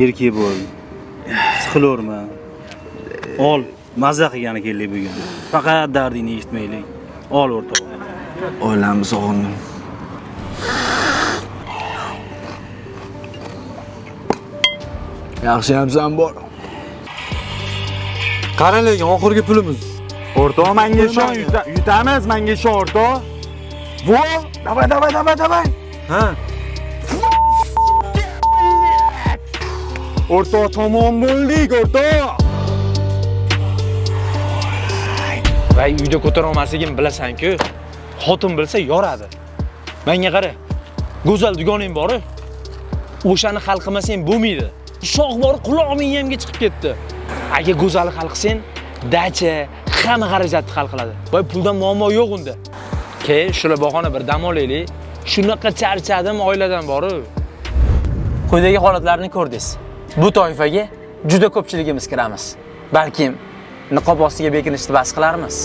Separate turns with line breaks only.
erkak bo'l. Siqilaverma. Ol, mazza qilgani keldik bugun. Faqat dardingni eshitmaylik. Ol o'rtoq.
Oilamni sog'indim. Yaxshiyamsan bor.
Qarang, oxirgi pulimiz.
O'rtoq, menga ishon, yutamiz, menga ishon o'rtoq. Vo, davay.
Ha.
O'rtoq, tamom bo'ldik, o'rtoq.
Voy, uyda ko'tara olmasligim bilasan-ku. Xotin bilsa yoradi. Menga qara. Go'zal dugoning bor. O'shani hal qilmasang bo'lmaydi. Shoh bor, quloqning yemga chiqib ketdi. Agar go'zallik hal qilsang, dacha, hamma xarajatni hal qiladi. Voy, puldan muammo yo'q unda. Shular bahona bir dam olaylik. Shunaqa charchadim oiladan bor-ku.
Quyidagi holatlarni ko'rdingiz. Bu toifaga juda ko'pchiligimiz kiramiz. Balkim niqob ostiga bekinishni bas qilarmiz.